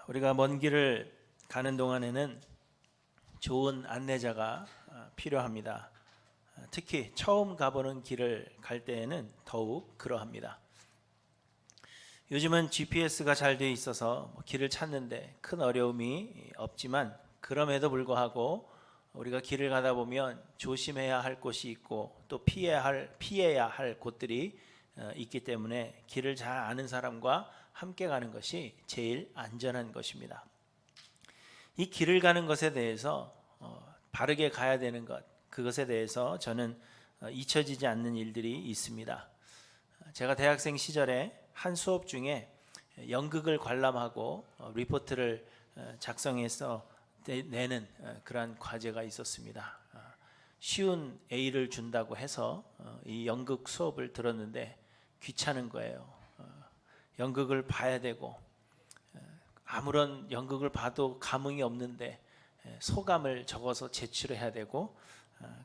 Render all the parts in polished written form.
우리가 먼 길을 가는 동안에는 좋은 안내자가 필요합니다. 특히 처음 가보는 길을 갈 때에는 더욱 그러합니다. 요즘은 GPS가 잘 되어 있어서 길을 찾는데 큰 어려움이 없지만, 그럼에도 불구하고 우리가 길을 가다 보면 조심해야 할 곳이 있고 또 피해야 할 곳들이 있기 때문에 길을 잘 아는 사람과 함께 가는 것이 제일 안전한 것입니다. 이 길을 가는 것에 대해서 바르게 가야 되는 것, 그것에 대해서 저는 잊혀지지 않는 일들이 있습니다. 제가 대학생 시절에 한 수업 중에 연극을 관람하고 리포트를 작성해서 내는 그러한 과제가 있었습니다. 쉬운 A를 준다고 해서 이 연극 수업을 들었는데 귀찮은 거예요. 연극을 봐야 되고 아무런 연극을 봐도 감흥이 없는데 소감을 적어서 제출해야 되고,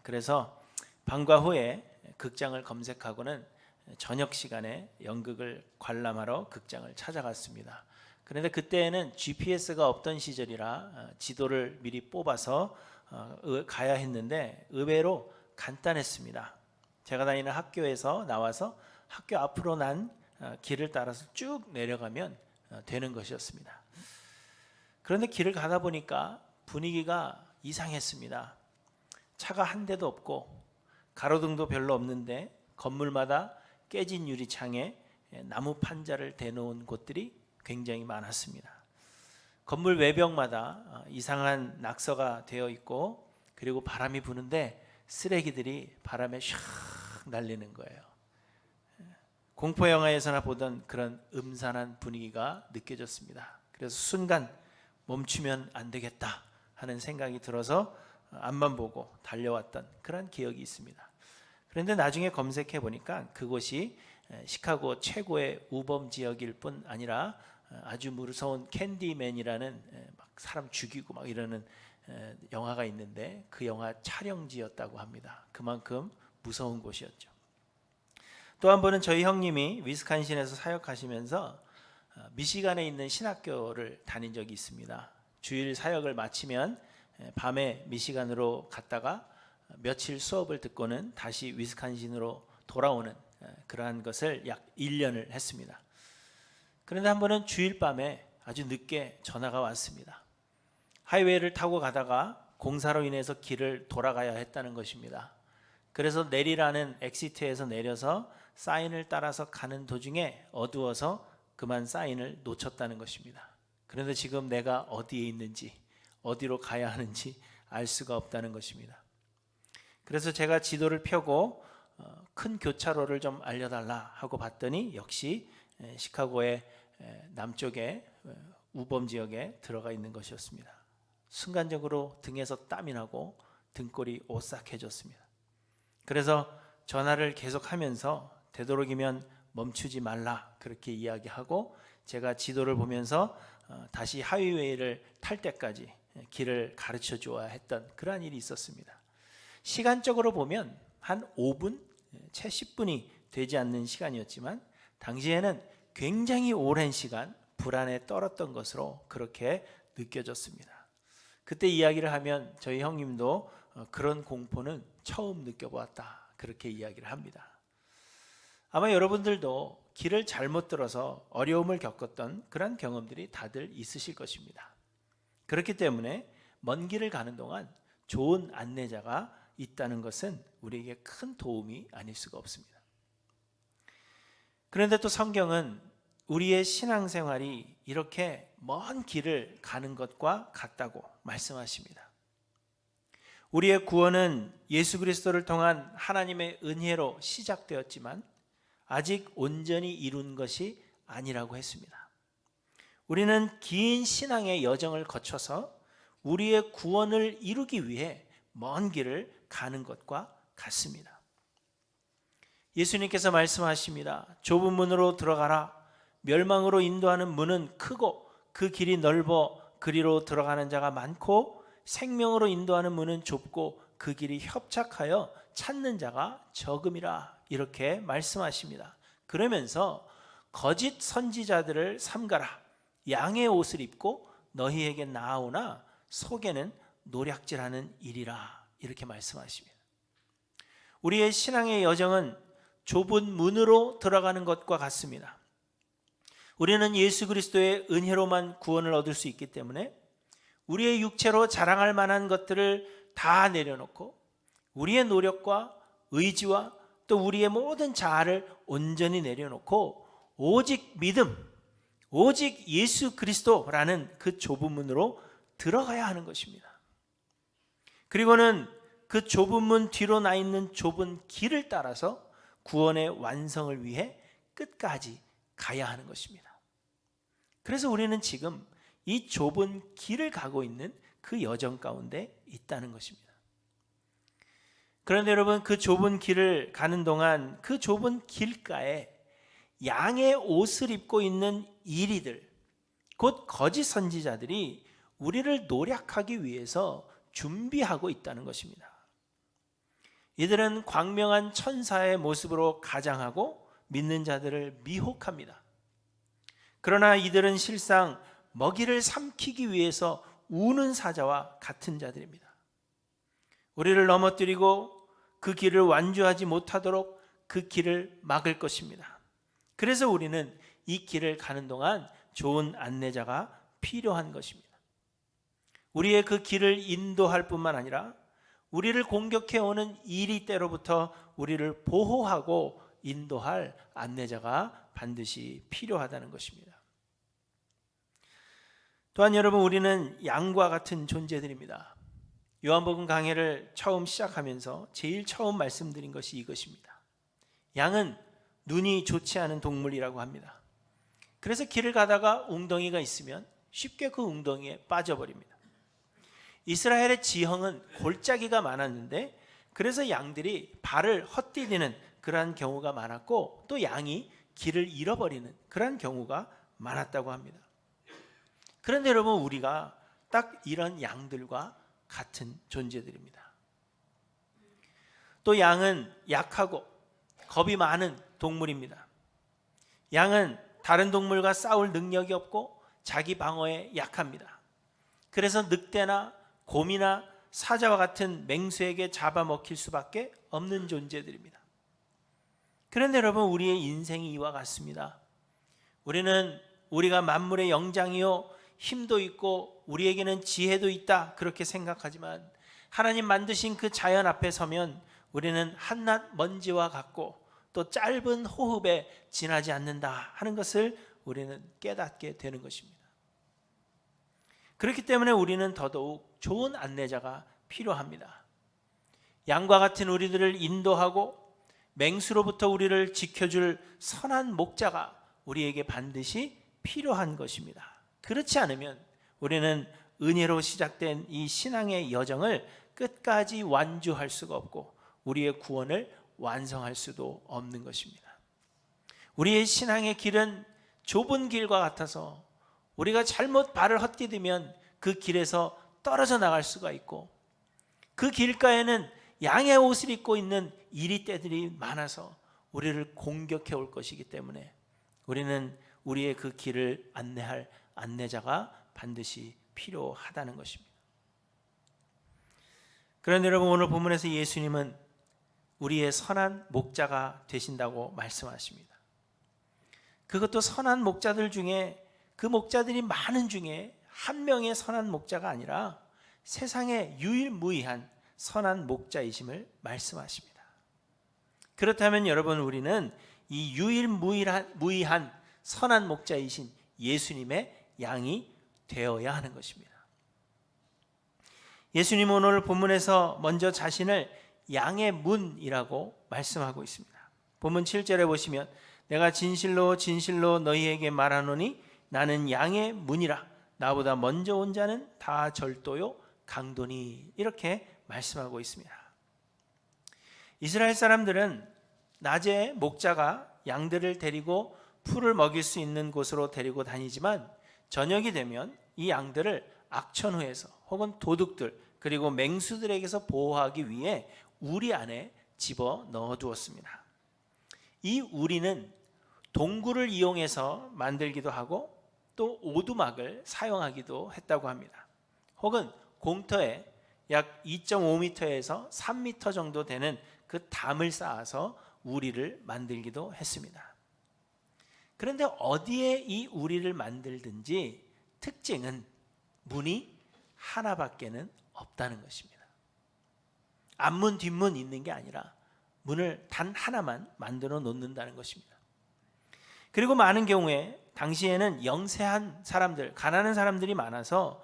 그래서 방과 후에 극장을 검색하고는 저녁 시간에 연극을 관람하러 극장을 찾아갔습니다. 그런데 그때는 GPS가 없던 시절이라 지도를 미리 뽑아서 가야 했는데 의외로 간단했습니다. 제가 다니는 학교에서 나와서 학교 앞으로 난 길을 따라서 쭉 내려가면 되는 것이었습니다. 그런데 길을 가다 보니까 분위기가 이상했습니다. 차가 한 대도 없고 가로등도 별로 없는데 건물마다 깨진 유리창에 나무 판자를 대놓은 곳들이 굉장히 많았습니다. 건물 외벽마다 이상한 낙서가 되어 있고, 그리고 바람이 부는데 쓰레기들이 바람에 샥 날리는 거예요. 공포 영화에서나 보던 그런 음산한 분위기가 느껴졌습니다. 그래서 순간 멈추면 안 되겠다 하는 생각이 들어서 앞만 보고 달려왔던 그런 기억이 있습니다. 그런데 나중에 검색해 보니까 그곳이 시카고 최고의 우범 지역일 뿐 아니라 아주 무서운 캔디맨이라는 막 사람 죽이고 막 이러는 영화가 있는데 그 영화 촬영지였다고 합니다. 그만큼 무서운 곳이었죠. 또 한 번은 저희 형님이 위스콘신에서 사역하시면서 미시간에 있는 신학교를 다닌 적이 있습니다. 주일 사역을 마치면 밤에 미시간으로 갔다가 며칠 수업을 듣고는 다시 위스콘신으로 돌아오는 그러한 것을 약 1년을 했습니다. 그런데 한 번은 주일 밤에 아주 늦게 전화가 왔습니다. 하이웨이를 타고 가다가 공사로 인해서 길을 돌아가야 했다는 것입니다. 그래서 내리라는 엑시트에서 내려서 사인을 따라서 가는 도중에 어두워서 그만 사인을 놓쳤다는 것입니다. 그런데 지금 내가 어디에 있는지, 어디로 가야 하는지 알 수가 없다는 것입니다. 그래서 제가 지도를 펴고 큰 교차로를 좀 알려달라 하고 봤더니 역시 시카고의 남쪽에 우범 지역에 들어가 있는 것이었습니다. 순간적으로 등에서 땀이 나고 등골이 오싹해졌습니다. 그래서 전화를 계속하면서 되도록이면 멈추지 말라 그렇게 이야기하고, 제가 지도를 보면서 다시 하이웨이를 탈 때까지 길을 가르쳐 주어야 했던 그러한 일이 있었습니다. 시간적으로 보면 한 5분, 채 10분이 되지 않는 시간이었지만 당시에는 굉장히 오랜 시간 불안에 떨었던 것으로 그렇게 느껴졌습니다. 그때 이야기를 하면 저희 형님도 그런 공포는 처음 느껴보았다 그렇게 이야기를 합니다. 아마 여러분들도 길을 잘못 들어서 어려움을 겪었던 그런 경험들이 다들 있으실 것입니다. 그렇기 때문에 먼 길을 가는 동안 좋은 안내자가 있다는 것은 우리에게 큰 도움이 아닐 수가 없습니다. 그런데 또 성경은 우리의 신앙생활이 이렇게 먼 길을 가는 것과 같다고 말씀하십니다. 우리의 구원은 예수 그리스도를 통한 하나님의 은혜로 시작되었지만 아직 온전히 이룬 것이 아니라고 했습니다. 우리는 긴 신앙의 여정을 거쳐서 우리의 구원을 이루기 위해 먼 길을 가는 것과 같습니다. 예수님께서 말씀하십니다. 좁은 문으로 들어가라. 멸망으로 인도하는 문은 크고 그 길이 넓어 그리로 들어가는 자가 많고, 생명으로 인도하는 문은 좁고 그 길이 협착하여 찾는 자가 적음이라 이렇게 말씀하십니다. 그러면서 거짓 선지자들을 삼가라. 양의 옷을 입고 너희에게 나아오나 속에는 노략질하는 일이라 이렇게 말씀하십니다. 우리의 신앙의 여정은 좁은 문으로 들어가는 것과 같습니다. 우리는 예수 그리스도의 은혜로만 구원을 얻을 수 있기 때문에 우리의 육체로 자랑할 만한 것들을 다 내려놓고 우리의 노력과 의지와 또 우리의 모든 자아를 온전히 내려놓고 오직 믿음, 오직 예수 그리스도라는 그 좁은 문으로 들어가야 하는 것입니다. 그리고는 그 좁은 문 뒤로 나 있는 좁은 길을 따라서 구원의 완성을 위해 끝까지 가야 하는 것입니다. 그래서 우리는 지금 이 좁은 길을 가고 있는 그 여정 가운데 있다는 것입니다. 그런데 여러분, 그 좁은 길을 가는 동안 그 좁은 길가에 양의 옷을 입고 있는 이리들, 곧 거짓 선지자들이 우리를 노략하기 위해서 준비하고 있다는 것입니다. 이들은 광명한 천사의 모습으로 가장하고 믿는 자들을 미혹합니다. 그러나 이들은 실상 먹이를 삼키기 위해서 우는 사자와 같은 자들입니다. 우리를 넘어뜨리고 그 길을 완주하지 못하도록 그 길을 막을 것입니다. 그래서 우리는 이 길을 가는 동안 좋은 안내자가 필요한 것입니다. 우리의 그 길을 인도할 뿐만 아니라 우리를 공격해오는 이리 때로부터 우리를 보호하고 인도할 안내자가 반드시 필요하다는 것입니다. 또한 여러분, 우리는 양과 같은 존재들입니다. 요한복음 강해를 처음 시작하면서 제일 처음 말씀드린 것이 이것입니다. 양은 눈이 좋지 않은 동물이라고 합니다. 그래서 길을 가다가 웅덩이가 있으면 쉽게 그 웅덩이에 빠져버립니다. 이스라엘의 지형은 골짜기가 많았는데 그래서 양들이 발을 헛디디는 그러한 경우가 많았고 또 양이 길을 잃어버리는 그러한 경우가 많았다고 합니다. 그런데 여러분, 우리가 딱 이런 양들과 같은 존재들입니다. 또 양은 약하고 겁이 많은 동물입니다. 양은 다른 동물과 싸울 능력이 없고 자기 방어에 약합니다. 그래서 늑대나 곰이나 사자와 같은 맹수에게 잡아먹힐 수밖에 없는 존재들입니다. 그런데 여러분, 우리의 인생이 이와 같습니다. 우리가 만물의 영장이요 힘도 있고 우리에게는 지혜도 있다 그렇게 생각하지만 하나님 만드신 그 자연 앞에 서면 우리는 한낱 먼지와 같고 또 짧은 호흡에 지나지 않는다 하는 것을 우리는 깨닫게 되는 것입니다. 그렇기 때문에 우리는 더더욱 좋은 안내자가 필요합니다. 양과 같은 우리들을 인도하고 맹수로부터 우리를 지켜줄 선한 목자가 우리에게 반드시 필요한 것입니다. 그렇지 않으면 우리는 은혜로 시작된 이 신앙의 여정을 끝까지 완주할 수가 없고 우리의 구원을 완성할 수도 없는 것입니다. 우리의 신앙의 길은 좁은 길과 같아서 우리가 잘못 발을 헛디디면 그 길에서 떨어져 나갈 수가 있고 그 길가에는 양의 옷을 입고 있는 이리떼들이 많아서 우리를 공격해 올 것이기 때문에 우리는 우리의 그 길을 안내할 안내자가 반드시 필요하다는 것입니다. 그런데 여러분, 오늘 본문에서 예수님은 우리의 선한 목자가 되신다고 말씀하십니다. 그것도 선한 목자들 중에 그 목자들이 많은 중에 한 명의 선한 목자가 아니라 세상에 유일무이한 선한 목자이심을 말씀하십니다. 그렇다면 여러분, 우리는 이 유일무이한 선한 목자이신 예수님의 양이 되어야 하는 것입니다. 예수님은 오늘 본문에서 먼저 자신을 양의 문이라고 말씀하고 있습니다. 본문 7절에 보시면 내가 진실로 진실로 너희에게 말하노니 나는 양의 문이라 나보다 먼저 온 자는 다 절도요 강도니 이렇게 말씀하고 있습니다. 이스라엘 사람들은 낮에 목자가 양들을 데리고 풀을 먹일 수 있는 곳으로 데리고 다니지만 저녁이 되면 이 양들을 악천후에서 혹은 도둑들 그리고 맹수들에게서 보호하기 위해 우리 안에 집어 넣어 두었습니다. 이 우리는 동굴을 이용해서 만들기도 하고 또 오두막을 사용하기도 했다고 합니다. 혹은 공터에 약 2.5m에서 3m 정도 되는 그 담을 쌓아서 우리를 만들기도 했습니다. 그런데 어디에 이 우리를 만들든지 특징은 문이 하나밖에는 없다는 것입니다. 앞문 뒷문 있는 게 아니라 문을 단 하나만 만들어 놓는다는 것입니다. 그리고 많은 경우에 당시에는 영세한 사람들, 가난한 사람들이 많아서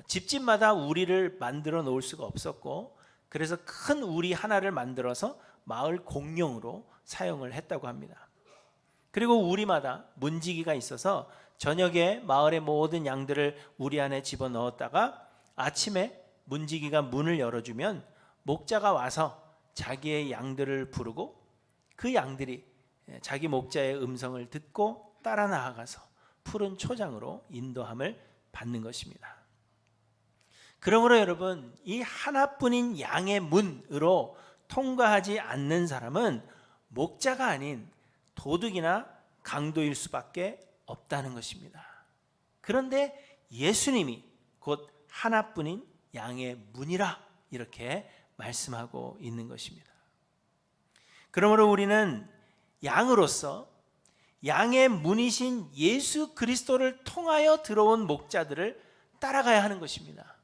집집마다 우리를 만들어 놓을 수가 없었고, 그래서 큰 우리 하나를 만들어서 마을 공용으로 사용을 했다고 합니다. 그리고 우리마다 문지기가 있어서 저녁에 마을의 모든 양들을 우리 안에 집어넣었다가 아침에 문지기가 문을 열어주면 목자가 와서 자기의 양들을 부르고 그 양들이 자기 목자의 음성을 듣고 따라 나아가서 푸른 초장으로 인도함을 받는 것입니다. 그러므로 여러분, 이 하나뿐인 양의 문으로 통과하지 않는 사람은 목자가 아닌 도둑이나 강도일 수밖에 없다는 것입니다. 그런데 예수님이 곧 하나뿐인 양의 문이라 이렇게 말씀하고 있는 것입니다. 그러므로 우리는 양으로서 양의 문이신 예수 그리스도를 통하여 들어온 목자들을 따라가야 하는 것입니다.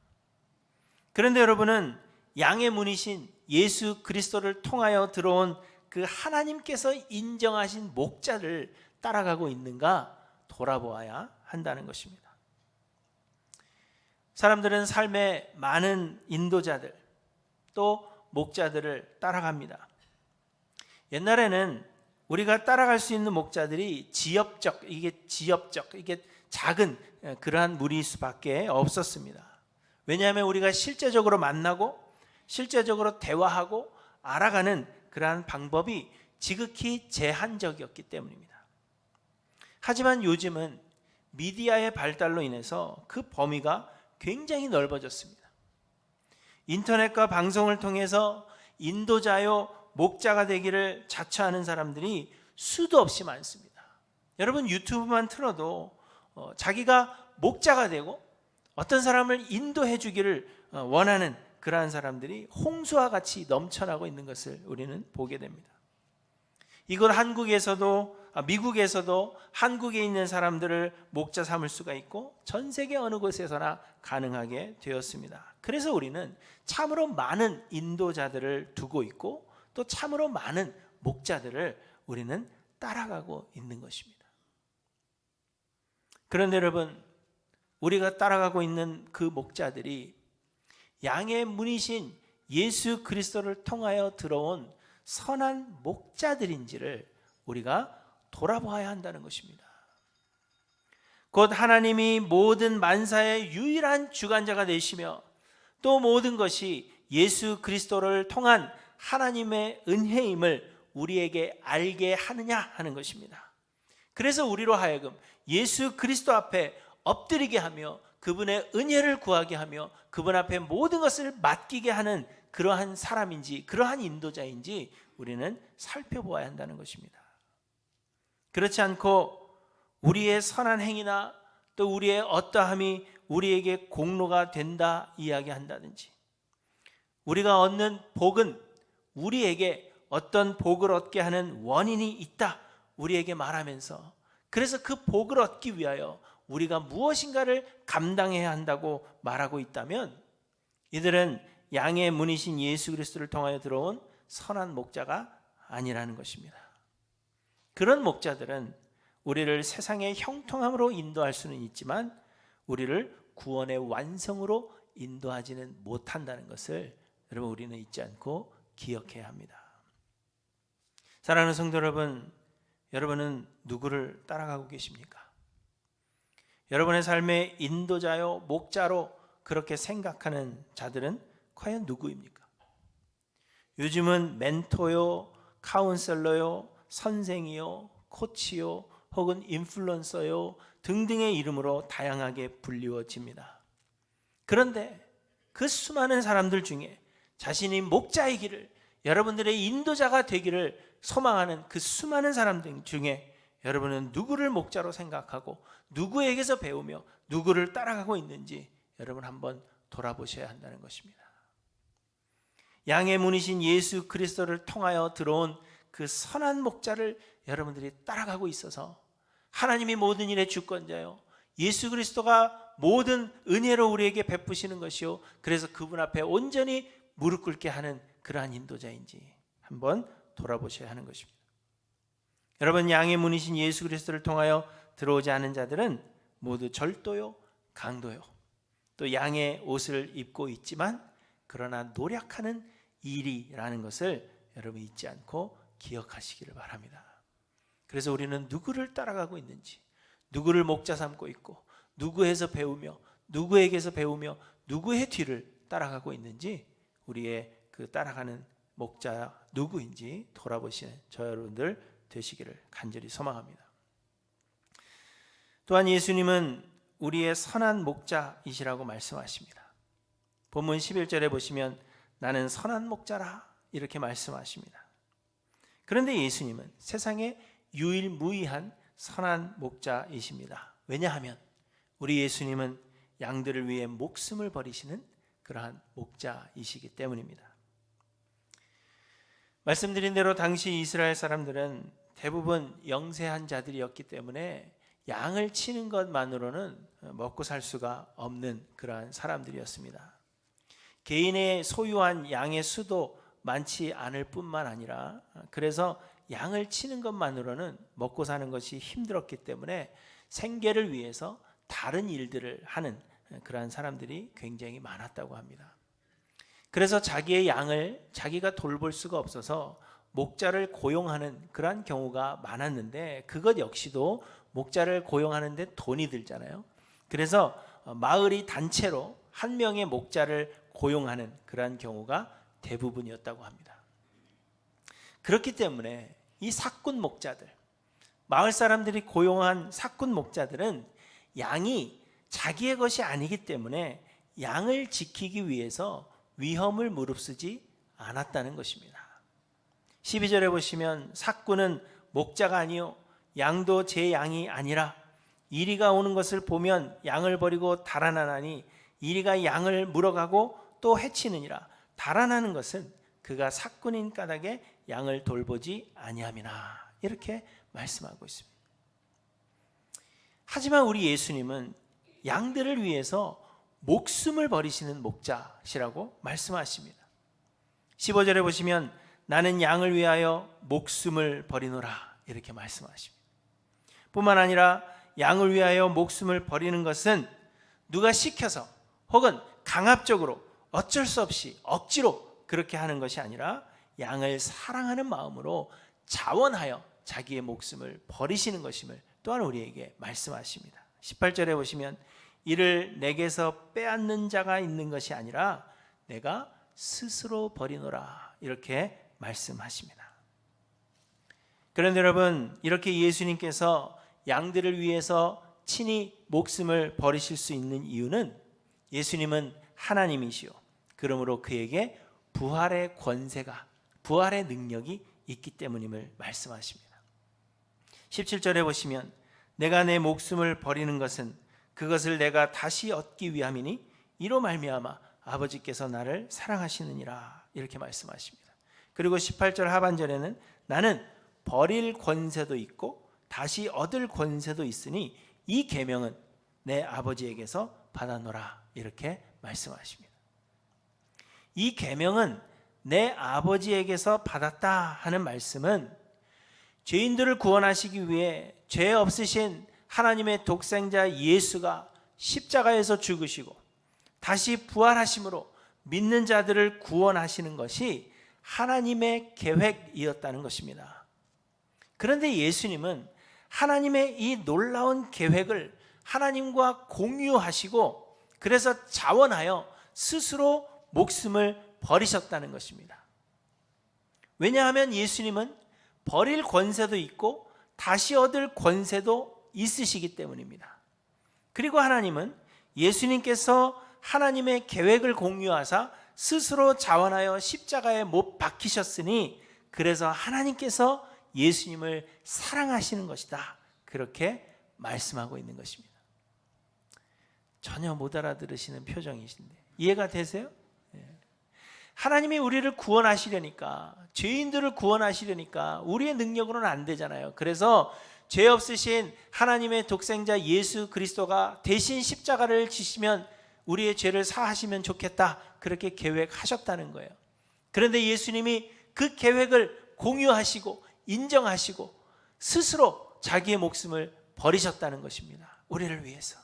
그런데 여러분은 양의 문이신 예수 그리스도를 통하여 들어온 그 하나님께서 인정하신 목자를 따라가고 있는가 돌아보아야 한다는 것입니다. 사람들은 삶의 많은 인도자들 또 목자들을 따라갑니다. 옛날에는 우리가 따라갈 수 있는 목자들이 지역적, 이게 작은 그러한 무리일 수밖에 없었습니다. 왜냐하면 우리가 실제적으로 만나고 실제적으로 대화하고 알아가는 그러한 방법이 지극히 제한적이었기 때문입니다. 하지만 요즘은 미디어의 발달로 인해서 그 범위가 굉장히 넓어졌습니다. 인터넷과 방송을 통해서 인도자요 목자가 되기를 자처하는 사람들이 수도 없이 많습니다. 여러분 유튜브만 틀어도 자기가 목자가 되고 어떤 사람을 인도해 주기를 원하는 그러한 사람들이 홍수와 같이 넘쳐나고 있는 것을 우리는 보게 됩니다. 이곳 한국에서도 미국에서도 한국에 있는 사람들을 목자 삼을 수가 있고 전 세계 어느 곳에서나 가능하게 되었습니다. 그래서 우리는 참으로 많은 인도자들을 두고 있고 또 참으로 많은 목자들을 우리는 따라가고 있는 것입니다. 그런데 여러분, 우리가 따라가고 있는 그 목자들이 양의 문이신 예수 그리스도를 통하여 들어온 선한 목자들인지를 우리가 돌아보아야 한다는 것입니다. 곧 하나님이 모든 만사의 유일한 주관자가 되시며 또 모든 것이 예수 그리스도를 통한 하나님의 은혜임을 우리에게 알게 하느냐 하는 것입니다. 그래서 우리로 하여금 예수 그리스도 앞에 엎드리게 하며 그분의 은혜를 구하게 하며 그분 앞에 모든 것을 맡기게 하는 그러한 사람인지 그러한 인도자인지 우리는 살펴보아야 한다는 것입니다. 그렇지 않고 우리의 선한 행위나 또 우리의 어떠함이 우리에게 공로가 된다 이야기한다든지 우리가 얻는 복은 우리에게 어떤 복을 얻게 하는 원인이 있다 우리에게 말하면서 그래서 그 복을 얻기 위하여 우리가 무엇인가를 감당해야 한다고 말하고 있다면 이들은 양의 문이신 예수 그리스도를 통하여 들어온 선한 목자가 아니라는 것입니다. 그런 목자들은 우리를 세상의 형통함으로 인도할 수는 있지만 우리를 구원의 완성으로 인도하지는 못한다는 것을 여러분 우리는 잊지 않고 기억해야 합니다. 사랑하는 성도 여러분, 여러분은 누구를 따라가고 계십니까? 여러분의 삶의 인도자요 목자로 그렇게 생각하는 자들은 과연 누구입니까? 요즘은 멘토요, 카운셀러요, 선생이요, 코치요, 혹은 인플루언서요 등등의 이름으로 다양하게 불리워집니다. 그런데 그 수많은 사람들 중에 자신이 목자이기를 여러분들의 인도자가 되기를 소망하는 그 수많은 사람들 중에 여러분은 누구를 목자로 생각하고 누구에게서 배우며 누구를 따라가고 있는지 여러분 한번 돌아보셔야 한다는 것입니다. 양의 문이신 예수 그리스도를 통하여 들어온 그 선한 목자를 여러분들이 따라가고 있어서 하나님이 모든 일의 주권자요, 예수 그리스도가 모든 은혜로 우리에게 베푸시는 것이요, 그래서 그분 앞에 온전히 무릎 꿇게 하는 그러한 인도자인지 한번 돌아보셔야 하는 것입니다. 여러분, 양의 문이신 예수 그리스도를 통하여 들어오지 않은 자들은 모두 절도요, 강도요, 또 양의 옷을 입고 있지만 그러나 노력하는 일이라는 것을 여러분 잊지 않고 기억하시기를 바랍니다. 그래서 우리는 누구를 따라가고 있는지, 누구를 목자 삼고 있고 누구에서 배우며 누구에게서 배우며 누구의 뒤를 따라가고 있는지, 우리의 그 따라가는 목자 누구인지 돌아보시는 저 여러분들 되시기를 간절히 소망합니다. 또한 예수님은 우리의 선한 목자이시라고 말씀하십니다. 본문 11절에 보시면 나는 선한 목자라 이렇게 말씀하십니다. 그런데 예수님은 세상에 유일무이한 선한 목자이십니다. 왜냐하면 우리 예수님은 양들을 위해 목숨을 버리시는 그러한 목자이시기 때문입니다. 말씀드린 대로 당시 이스라엘 사람들은 대부분 영세한 자들이었기 때문에 양을 치는 것만으로는 먹고 살 수가 없는 그러한 사람들이었습니다. 개인의 소유한 양의 수도 많지 않을 뿐만 아니라 그래서 양을 치는 것만으로는 먹고 사는 것이 힘들었기 때문에 생계를 위해서 다른 일들을 하는 그러한 사람들이 굉장히 많았다고 합니다. 그래서 자기의 양을 자기가 돌볼 수가 없어서 목자를 고용하는 그러한 경우가 많았는데, 그것 역시도 목자를 고용하는데 돈이 들잖아요. 그래서 마을이 단체로 한 명의 목자를 고용하는 그러한 경우가 대부분이었다고 합니다. 그렇기 때문에 이 사꾼 목자들, 마을 사람들이 고용한 사꾼 목자들은 양이 자기의 것이 아니기 때문에 양을 지키기 위해서 위험을 무릅쓰지 않았다는 것입니다. 12절에 보시면 사꾼은 목자가 아니요 양도 제 양이 아니라 이리가 오는 것을 보면 양을 버리고 달아나나니 이리가 양을 물어가고 또 해치느니라. 달아나는 것은 그가 사꾼인 까닭에 양을 돌보지 아니함이나, 이렇게 말씀하고 있습니다. 하지만 우리 예수님은 양들을 위해서 목숨을 버리시는 목자시라고 말씀하십니다. 15절에 보시면 나는 양을 위하여 목숨을 버리노라 이렇게 말씀하십니다. 뿐만 아니라 양을 위하여 목숨을 버리는 것은 누가 시켜서 혹은 강압적으로 어쩔 수 없이 억지로 그렇게 하는 것이 아니라 양을 사랑하는 마음으로 자원하여 자기의 목숨을 버리시는 것임을 또한 우리에게 말씀하십니다. 18절에 보시면 이를 내게서 빼앗는 자가 있는 것이 아니라 내가 스스로 버리노라 이렇게 말씀하십니다. 그런데 여러분, 이렇게 예수님께서 양들을 위해서 친히 목숨을 버리실 수 있는 이유는 예수님은 하나님이시요, 그러므로 그에게 부활의 권세가, 부활의 능력이 있기 때문임을 말씀하십니다. 17절에 보시면 내가 내 목숨을 버리는 것은 그것을 내가 다시 얻기 위함이니 이로 말미암아 아버지께서 나를 사랑하시느니라 이렇게 말씀하십니다. 그리고 18절 하반절에는 나는 버릴 권세도 있고 다시 얻을 권세도 있으니 이 계명은 내 아버지에게서 받아노라 이렇게 말씀하십니다. 이 계명은 내 아버지에게서 받았다 하는 말씀은 죄인들을 구원하시기 위해 죄 없으신 하나님의 독생자 예수가 십자가에서 죽으시고 다시 부활하심으로 믿는 자들을 구원하시는 것이 하나님의 계획이었다는 것입니다. 그런데 예수님은 하나님의 이 놀라운 계획을 하나님과 공유하시고 그래서 자원하여 스스로 목숨을 버리셨다는 것입니다. 왜냐하면 예수님은 버릴 권세도 있고 다시 얻을 권세도 있으시기 때문입니다. 그리고 하나님은 예수님께서 하나님의 계획을 공유하사 스스로 자원하여 십자가에 못 박히셨으니 그래서 하나님께서 예수님을 사랑하시는 것이다. 그렇게 말씀하고 있는 것입니다. 전혀 못 알아들으시는 표정이신데 이해가 되세요? 하나님이 우리를 구원하시려니까, 죄인들을 구원하시려니까 우리의 능력으로는 안 되잖아요. 그래서 죄 없으신 하나님의 독생자 예수 그리스도가 대신 십자가를 지시면 우리의 죄를 사하시면 좋겠다, 그렇게 계획하셨다는 거예요. 그런데 예수님이 그 계획을 공유하시고 인정하시고 스스로 자기의 목숨을 버리셨다는 것입니다. 우리를 위해서.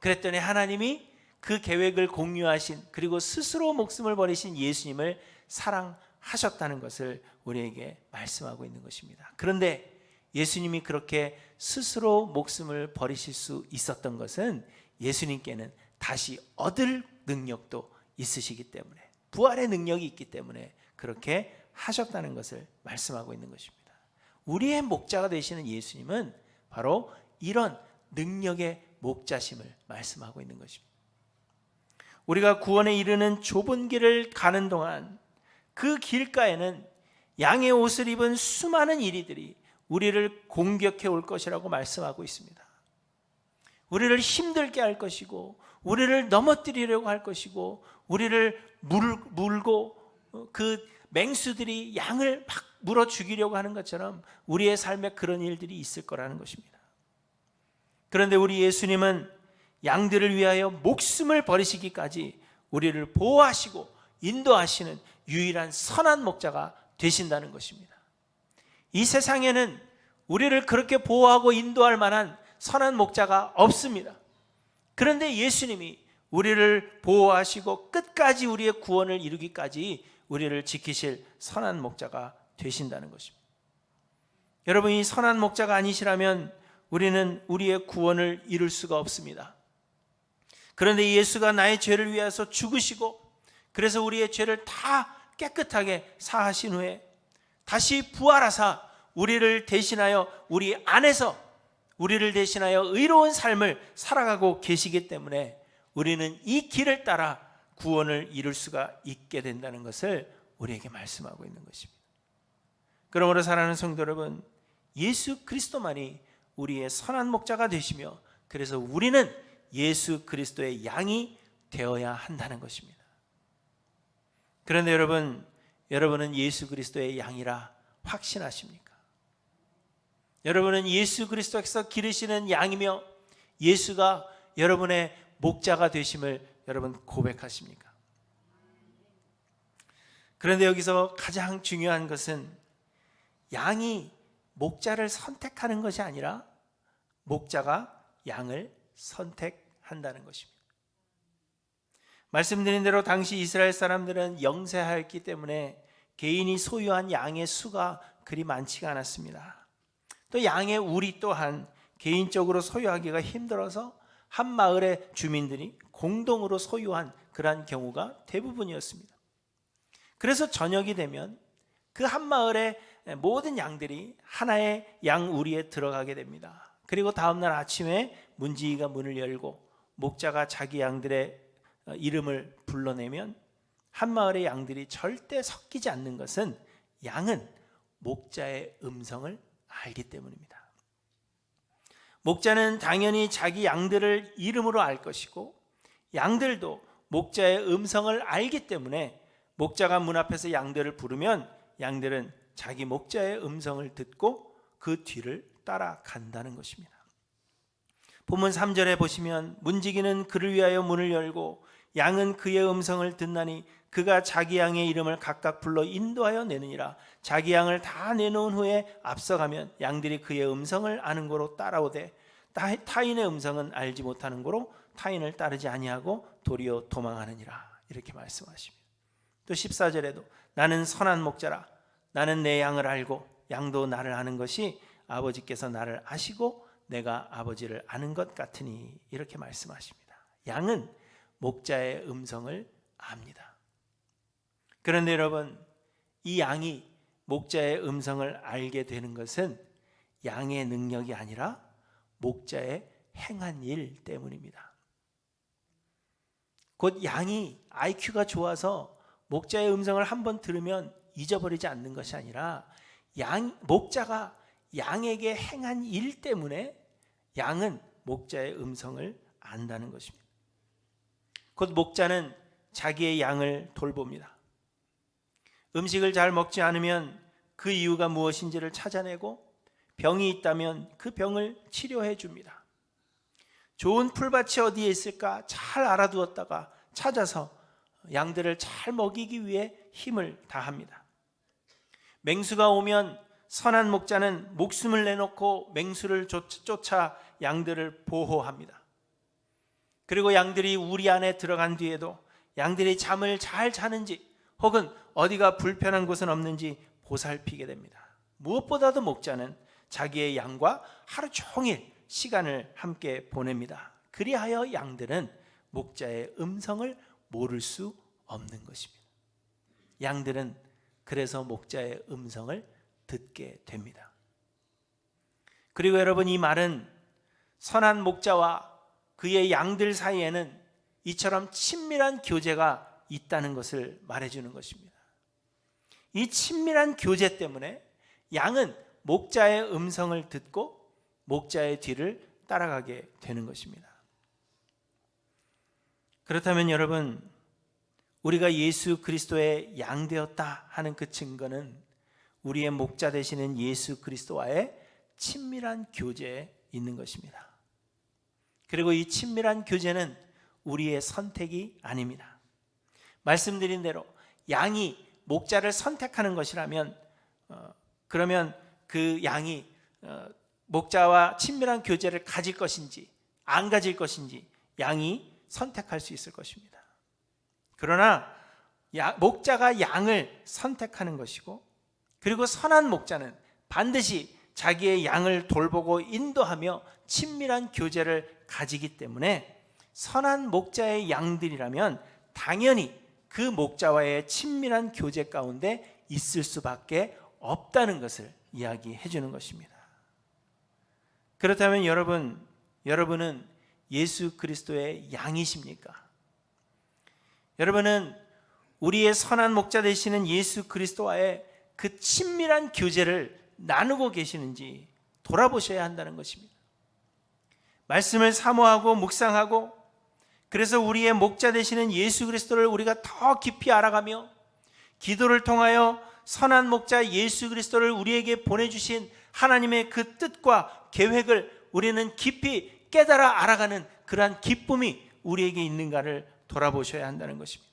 그랬더니 하나님이 그 계획을 공유하신, 그리고 스스로 목숨을 버리신 예수님을 사랑하셨다는 것을 우리에게 말씀하고 있는 것입니다. 그런데 예수님이 그렇게 스스로 목숨을 버리실 수 있었던 것은 예수님께는 다시 얻을 능력도 있으시기 때문에, 부활의 능력이 있기 때문에 그렇게 하셨다는 것을 말씀하고 있는 것입니다. 우리의 목자가 되시는 예수님은 바로 이런 능력의 목자심을 말씀하고 있는 것입니다. 우리가 구원에 이르는 좁은 길을 가는 동안 그 길가에는 양의 옷을 입은 수많은 이리들이 우리를 공격해 올 것이라고 말씀하고 있습니다. 우리를 힘들게 할 것이고, 우리를 넘어뜨리려고 할 것이고, 우리를 물고 그 맹수들이 양을 막 물어 죽이려고 하는 것처럼 우리의 삶에 그런 일들이 있을 거라는 것입니다. 그런데 우리 예수님은 양들을 위하여 목숨을 버리시기까지 우리를 보호하시고 인도하시는 유일한 선한 목자가 되신다는 것입니다. 이 세상에는 우리를 그렇게 보호하고 인도할 만한 선한 목자가 없습니다. 그런데 예수님이 우리를 보호하시고 끝까지 우리의 구원을 이루기까지 우리를 지키실 선한 목자가 되신다는 것입니다. 여러분이 선한 목자가 아니시라면 우리는 우리의 구원을 이룰 수가 없습니다. 그런데 예수가 나의 죄를 위해서 죽으시고, 그래서 우리의 죄를 다 깨끗하게 사하신 후에 다시 부활하사 우리를 대신하여 우리 안에서 우리를 대신하여 의로운 삶을 살아가고 계시기 때문에 우리는 이 길을 따라 구원을 이룰 수가 있게 된다는 것을 우리에게 말씀하고 있는 것입니다. 그러므로 사랑하는 성도 여러분, 예수 그리스도만이 우리의 선한 목자가 되시며, 그래서 우리는 예수 그리스도의 양이 되어야 한다는 것입니다. 그런데 여러분은 예수 그리스도의 양이라 확신하십니까? 여러분은 예수 그리스도께서 기르시는 양이며 예수가 여러분의 목자가 되심을 여러분 고백하십니까? 그런데 여기서 가장 중요한 것은 양이 목자를 선택하는 것이 아니라 목자가 양을 선택한다는 것입니다. 말씀드린 대로 당시 이스라엘 사람들은 영세하였기 때문에 개인이 소유한 양의 수가 그리 많지가 않았습니다. 또 양의 우리 또한 개인적으로 소유하기가 힘들어서 한 마을의 주민들이 공동으로 소유한 그러한 경우가 대부분이었습니다. 그래서 저녁이 되면 그 한 마을의 모든 양들이 하나의 양 우리에 들어가게 됩니다. 그리고 다음날 아침에 문지기가 문을 열고 목자가 자기 양들의 이름을 불러내면 한 마을의 양들이 절대 섞이지 않는 것은 양은 목자의 음성을 알기 때문입니다. 목자는 당연히 자기 양들을 이름으로 알 것이고 양들도 목자의 음성을 알기 때문에 목자가 문 앞에서 양들을 부르면 양들은 자기 목자의 음성을 듣고 그 뒤를 따라간다는 것입니다. 본문 3절에 보시면 문지기는 그를 위하여 문을 열고 양은 그의 음성을 듣나니 그가 자기 양의 이름을 각각 불러 인도하여 내느니라. 자기 양을 다 내놓은 후에 앞서가면 양들이 그의 음성을 아는 고로 따라오되 타인의 음성은 알지 못하는 고로 타인을 따르지 아니하고 도리어 도망하느니라. 이렇게 말씀하십니다. 또 14절에도 나는 선한 목자라. 나는 내 양을 알고 양도 나를 아는 것이 아버지께서 나를 아시고 내가 아버지를 아는 것 같으니. 이렇게 말씀하십니다. 양은 목자의 음성을 압니다. 그런데 여러분, 이 양이 목자의 음성을 알게 되는 것은 양의 능력이 아니라 목자의 행한 일 때문입니다. 곧 양이 IQ가 좋아서 목자의 음성을 한번 들으면 잊어버리지 않는 것이 아니라 목자가 양에게 행한 일 때문에 양은 목자의 음성을 안다는 것입니다. 곧 목자는 자기의 양을 돌봅니다. 음식을 잘 먹지 않으면 그 이유가 무엇인지를 찾아내고 병이 있다면 그 병을 치료해 줍니다. 좋은 풀밭이 어디에 있을까 잘 알아두었다가 찾아서 양들을 잘 먹이기 위해 힘을 다합니다. 맹수가 오면 선한 목자는 목숨을 내놓고 맹수를 쫓아 양들을 보호합니다. 그리고 양들이 우리 안에 들어간 뒤에도 양들이 잠을 잘 자는지 혹은 어디가 불편한 곳은 없는지 보살피게 됩니다. 무엇보다도 목자는 자기의 양과 하루 종일 시간을 함께 보냅니다. 그리하여 양들은 목자의 음성을 모를 수 없는 것입니다. 양들은 그래서 목자의 음성을 듣게 됩니다. 그리고 여러분, 이 말은 선한 목자와 그의 양들 사이에는 이처럼 친밀한 교제가 있다는 것을 말해주는 것입니다. 이 친밀한 교제 때문에 양은 목자의 음성을 듣고 목자의 뒤를 따라가게 되는 것입니다. 그렇다면 여러분, 우리가 예수 그리스도의 양 되었다 하는 그 증거는 우리의 목자 되시는 예수 그리스도와의 친밀한 교제에 있는 것입니다. 그리고 이 친밀한 교제는 우리의 선택이 아닙니다. 말씀드린 대로 양이 목자를 선택하는 것이라면 그러면 그 양이 목자와 친밀한 교제를 가질 것인지 안 가질 것인지 양이 선택할 수 있을 것입니다. 그러나 목자가 양을 선택하는 것이고, 그리고 선한 목자는 반드시 자기의 양을 돌보고 인도하며 친밀한 교제를 가지기 때문에 선한 목자의 양들이라면 당연히 그 목자와의 친밀한 교제 가운데 있을 수밖에 없다는 것을 이야기해 주는 것입니다. 그렇다면 여러분은 예수 그리스도의 양이십니까? 여러분은 우리의 선한 목자 되시는 예수 그리스도와의 그 친밀한 교제를 나누고 계시는지 돌아보셔야 한다는 것입니다. 말씀을 사모하고 묵상하고, 그래서 우리의 목자 되시는 예수 그리스도를 우리가 더 깊이 알아가며 기도를 통하여 선한 목자 예수 그리스도를 우리에게 보내주신 하나님의 그 뜻과 계획을 우리는 깊이 깨달아 알아가는 그러한 기쁨이 우리에게 있는가를 돌아보셔야 한다는 것입니다.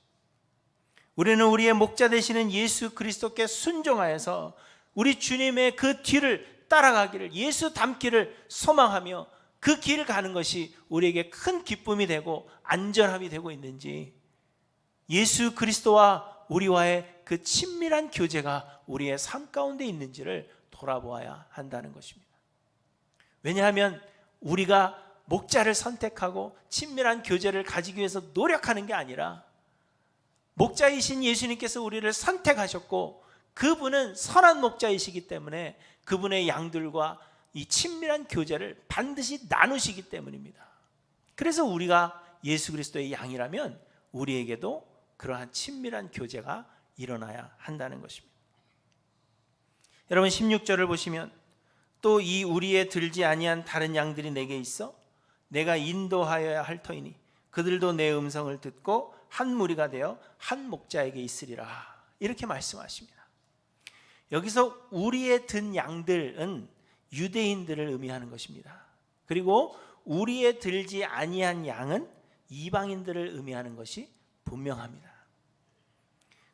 우리는 우리의 목자 되시는 예수 그리스도께 순종하여서 우리 주님의 그 뒤를 따라가기를, 예수 닮기를 소망하며 그 길을 가는 것이 우리에게 큰 기쁨이 되고 안전함이 되고 있는지, 예수 그리스도와 우리와의 그 친밀한 교제가 우리의 삶 가운데 있는지를 돌아보아야 한다는 것입니다. 왜냐하면 우리가 목자를 선택하고 친밀한 교제를 가지기 위해서 노력하는 게 아니라 목자이신 예수님께서 우리를 선택하셨고 그분은 선한 목자이시기 때문에 그분의 양들과 이 친밀한 교제를 반드시 나누시기 때문입니다. 그래서 우리가 예수 그리스도의 양이라면 우리에게도 그러한 친밀한 교제가 일어나야 한다는 것입니다. 여러분 16절을 보시면 또 이 우리에 들지 아니한 다른 양들이 내게 있어 내가 인도하여야 할 터이니 그들도 내 음성을 듣고 한 무리가 되어 한 목자에게 있으리라, 이렇게 말씀하십니다. 여기서 우리에 든 양들은 유대인들을 의미하는 것입니다. 그리고 우리에 들지 아니한 양은 이방인들을 의미하는 것이 분명합니다.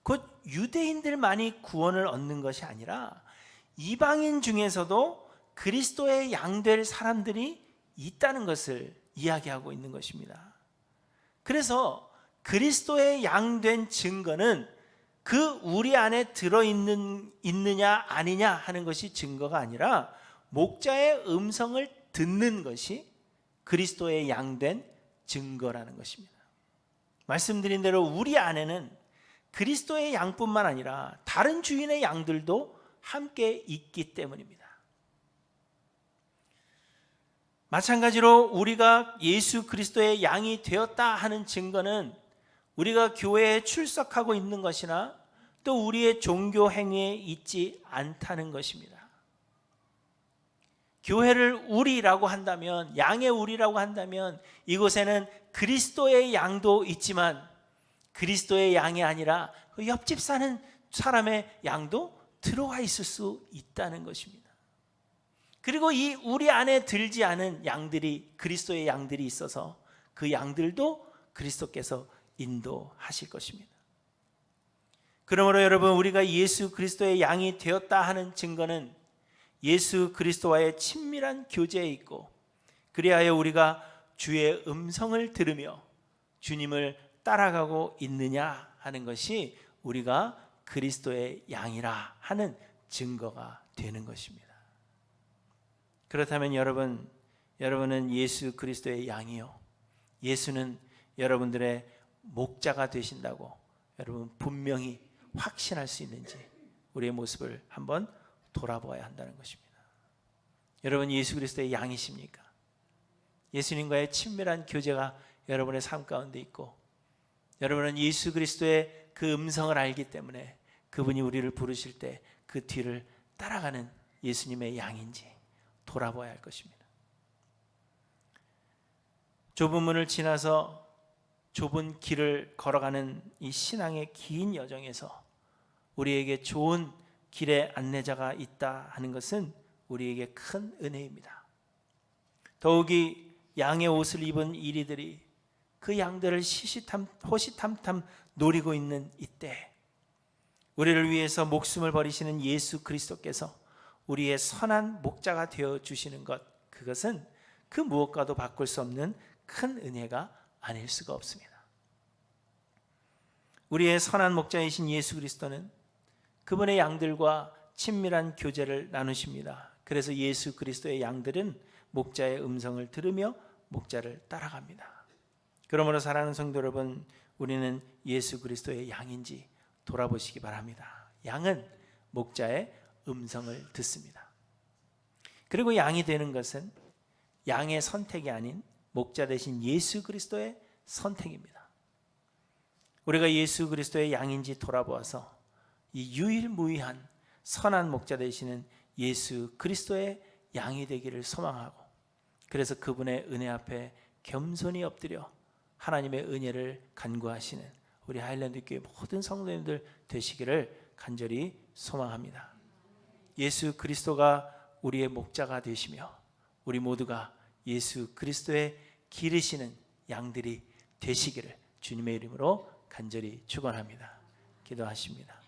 곧 유대인들만이 구원을 얻는 것이 아니라 이방인 중에서도 그리스도의 양될 사람들이 있다는 것을 이야기하고 있는 것입니다. 그래서 그리스도의 양된 증거는 그 우리 안에 들어있느냐 아니냐 하는 것이 증거가 아니라 목자의 음성을 듣는 것이 그리스도의 양된 증거라는 것입니다. 말씀드린 대로 우리 안에는 그리스도의 양뿐만 아니라 다른 주인의 양들도 함께 있기 때문입니다. 마찬가지로 우리가 예수 그리스도의 양이 되었다 하는 증거는 우리가 교회에 출석하고 있는 것이나 또 우리의 종교 행위에 있지 않다는 것입니다. 교회를 우리라고 한다면, 양의 우리라고 한다면 이곳에는 그리스도의 양도 있지만 그리스도의 양이 아니라 그 옆집 사는 사람의 양도 들어와 있을 수 있다는 것입니다. 그리고 이 우리 안에 들지 않은 양들이, 그리스도의 양들이 있어서 그 양들도 그리스도께서 인도하실 것입니다. 그러므로 여러분, 우리가 예수 그리스도의 양이 되었다 하는 증거는 예수 그리스도와의 친밀한 교제에 있고, 그리하여 우리가 주의 음성을 들으며 주님을 따라가고 있느냐 하는 것이 우리가 그리스도의 양이라 하는 증거가 되는 것입니다. 그렇다면 여러분은 예수 그리스도의 양이요, 예수는 여러분들의 목자가 되신다고 여러분 분명히 확신할 수 있는지 우리의 모습을 한번 돌아보아야 한다는 것입니다. 여러분, 예수 그리스도의 양이십니까? 예수님과의 친밀한 교제가 여러분의 삶 가운데 있고, 여러분은 예수 그리스도의 그 음성을 알기 때문에 그분이 우리를 부르실 때 그 뒤를 따라가는 예수님의 양인지 돌아봐야 할 것입니다. 좁은 문을 지나서 좁은 길을 걸어가는 이 신앙의 긴 여정에서 우리에게 좋은 길의 안내자가 있다 하는 것은 우리에게 큰 은혜입니다. 더욱이 양의 옷을 입은 이리들이 그 양들을 호시탐탐 노리고 있는 이때, 우리를 위해서 목숨을 버리시는 예수 그리스도께서 우리의 선한 목자가 되어 주시는 것, 그것은 그 무엇과도 바꿀 수 없는 큰 은혜가 아닐 수가 없습니다. 우리의 선한 목자이신 예수 그리스도는 그분의 양들과 친밀한 교제를 나누십니다. 그래서 예수 그리스도의 양들은 목자의 음성을 들으며 목자를 따라갑니다. 그러므로 사랑하는 성도 여러분, 우리는 예수 그리스도의 양인지 돌아보시기 바랍니다. 양은 목자의 음성을 듣습니다. 그리고 양이 되는 것은 양의 선택이 아닌 목자 되신 예수 그리스도의 선택입니다. 우리가 예수 그리스도의 양인지 돌아보아서 이 유일무이한 선한 목자 되시는 예수 그리스도의 양이 되기를 소망하고, 그래서 그분의 은혜 앞에 겸손히 엎드려 하나님의 은혜를 간구하시는 우리 하일랜드 교회 모든 성도님들 되시기를 간절히 소망합니다. 예수 그리스도가 우리의 목자가 되시며 우리 모두가 예수 그리스도의 기르시는 양들이 되시기를 주님의 이름으로 간절히 축원합니다. 기도하십니다.